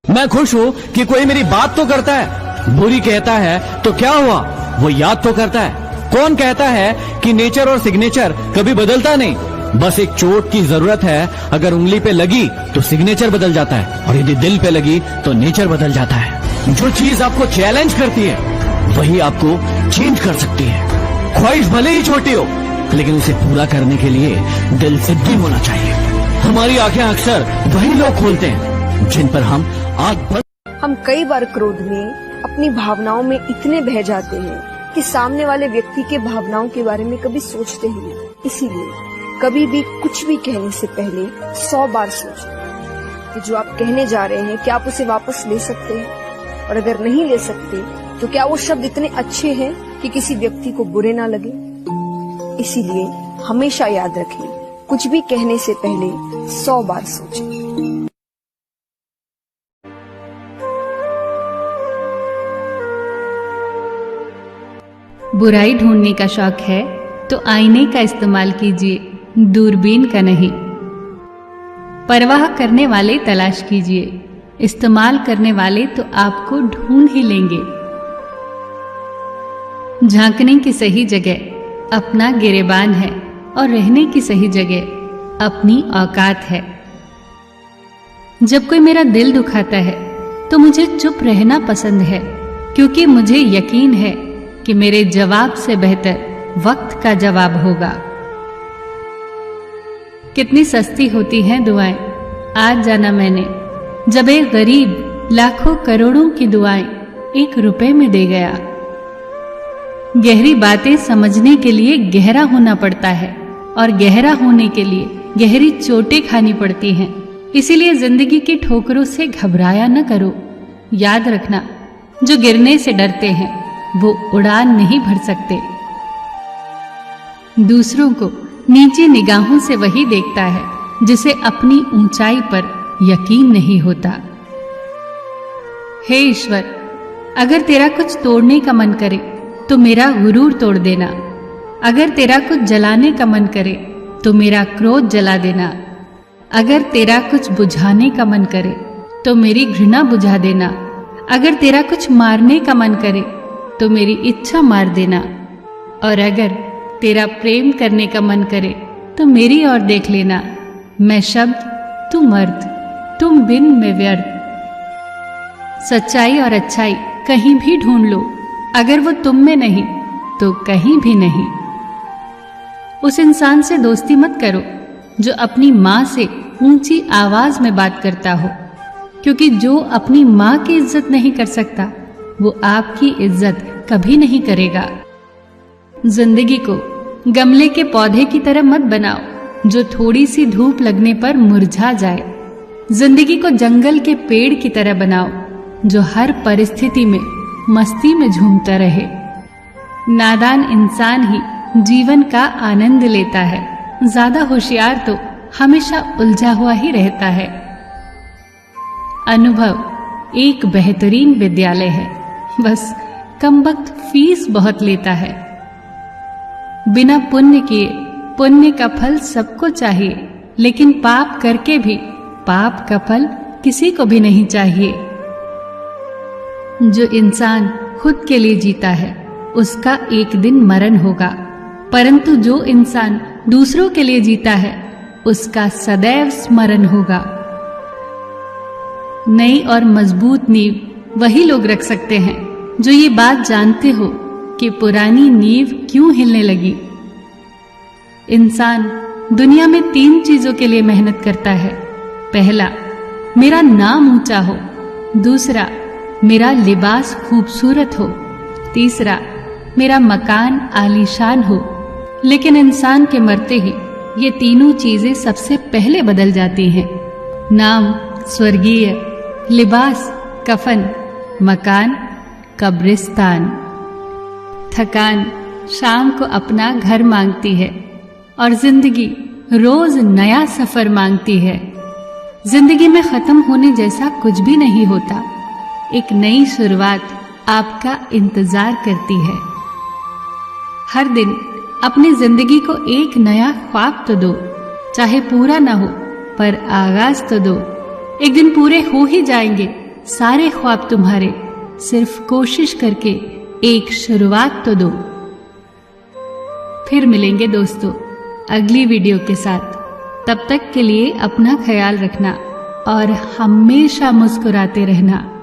मैं खुश हूँ कि कोई मेरी बात तो करता है, बुरी कहता है तो क्या हुआ, वो याद तो करता है। कौन कहता है कि नेचर और सिग्नेचर कभी बदलता नहीं, बस एक चोट की जरूरत है। अगर उंगली पे लगी तो सिग्नेचर बदल जाता है, और यदि दिल पे लगी तो नेचर बदल जाता है। जो चीज आपको चैलेंज करती है वही आपको चेंज कर सकती है। ख्वाहिश भले ही छोटी हो, लेकिन उसे पूरा करने के लिए दिल जिद्दी होना चाहिए। हमारी आंखें अक्सर वही लोग खोलते हैं जिन पर हम हम कई बार क्रोध में अपनी भावनाओं में इतने बह जाते हैं कि सामने वाले व्यक्ति के भावनाओं के बारे में कभी सोचते ही नहीं। इसीलिए कभी भी कुछ भी कहने से पहले 100 बार सोचें कि जो आप कहने जा रहे हैं क्या आप उसे वापस ले सकते हैं, और अगर नहीं ले सकते तो क्या वो शब्द इतने अच्छे हैं कि किसी व्यक्ति को बुरे ना लगे। इसीलिए हमेशा याद रखें, कुछ भी कहने से पहले 100 बार सोचें। बुराई ढूंढने का शौक है तो आईने का इस्तेमाल कीजिए, दूरबीन का नहीं। परवाह करने वाले तलाश कीजिए, इस्तेमाल करने वाले तो आपको ढूंढ ही लेंगे। झांकने की सही जगह अपना गिरेबान है, और रहने की सही जगह अपनी औकात है। जब कोई मेरा दिल दुखाता है तो मुझे चुप रहना पसंद है, क्योंकि मुझे यकीन है कि मेरे जवाब से बेहतर वक्त का जवाब होगा। कितनी सस्ती होती हैं दुआएं, आज जाना मैंने, जब एक गरीब लाखों करोड़ों की दुआएं 1 रुपए में दे गया। गहरी बातें समझने के लिए गहरा होना पड़ता है, और गहरा होने के लिए गहरी चोटें खानी पड़ती हैं। इसीलिए जिंदगी की ठोकरों से घबराया न करो। याद रखना, जो गिरने से डरते हैं वो उड़ान नहीं भर सकते। दूसरों को नीची निगाहों से वही देखता है जिसे अपनी ऊंचाई पर यकीन नहीं होता। हे ईश्वर, अगर तेरा कुछ तोड़ने का मन करे तो मेरा गुरूर तोड़ देना। अगर तेरा कुछ जलाने का मन करे तो मेरा क्रोध जला देना। अगर तेरा कुछ बुझाने का मन करे तो मेरी घृणा बुझा देना। अगर तेरा कुछ मारने का मन करे तो मेरी इच्छा मार देना। और अगर तेरा प्रेम करने का मन करे तो मेरी ओर देख लेना। मैं शब्द, तू मर्द, तुम बिन में व्यर्थ। सच्चाई और अच्छाई कहीं भी ढूंढ लो, अगर वो तुम में नहीं तो कहीं भी नहीं। उस इंसान से दोस्ती मत करो जो अपनी माँ से ऊंची आवाज में बात करता हो, क्योंकि जो अपनी माँ की इज्जत नहीं कर सकता वो आपकी इज्जत कभी नहीं करेगा। जिंदगी को गमले के पौधे की तरह मत बनाओ जो थोड़ी सी धूप लगने पर मुरझा जाए। जिंदगी को जंगल के पेड़ की तरह बनाओ जो हर परिस्थिति में मस्ती में झूमता रहे। नादान इंसान ही जीवन का आनंद लेता है, ज्यादा होशियार तो हमेशा उलझा हुआ ही रहता है। अनुभव एक बेहतरीन विद्यालय है, बस कमबख्त फीस बहुत लेता है। बिना पुण्य किए पुण्य का फल सबको चाहिए, लेकिन पाप करके भी पाप का फल किसी को भी नहीं चाहिए। जो इंसान खुद के लिए जीता है उसका एक दिन मरण होगा, परंतु जो इंसान दूसरों के लिए जीता है उसका सदैव स्मरण होगा। नई और मजबूत नींव वही लोग रख सकते हैं जो ये बात जानते हो कि पुरानी नींव क्यों हिलने लगी। इंसान दुनिया में 3 चीजों के लिए मेहनत करता है। पहला, मेरा नाम ऊंचा हो। दूसरा, मेरा लिबास खूबसूरत हो। तीसरा, मेरा मकान आलीशान हो। लेकिन इंसान के मरते ही ये तीनों चीजें सबसे पहले बदल जाती हैं। नाम स्वर्गीय, लिबास कफन, मकान कब्रिस्तान। थकान शाम को अपना घर मांगती है, और जिंदगी रोज नया सफर मांगती है। जिंदगी में खत्म होने जैसा कुछ भी नहीं होता। एक नई शुरुआत आपका इंतजार करती है। हर दिन अपनी जिंदगी को एक नया ख्वाब तो दो, चाहे पूरा ना हो पर आगाज तो दो। एक दिन पूरे हो ही जाएंगे सारे ख्वाब तुम्हारे, सिर्फ कोशिश करके एक शुरुआत तो दो। फिर मिलेंगे दोस्तों अगली वीडियो के साथ। तब तक के लिए अपना ख्याल रखना और हमेशा मुस्कुराते रहना।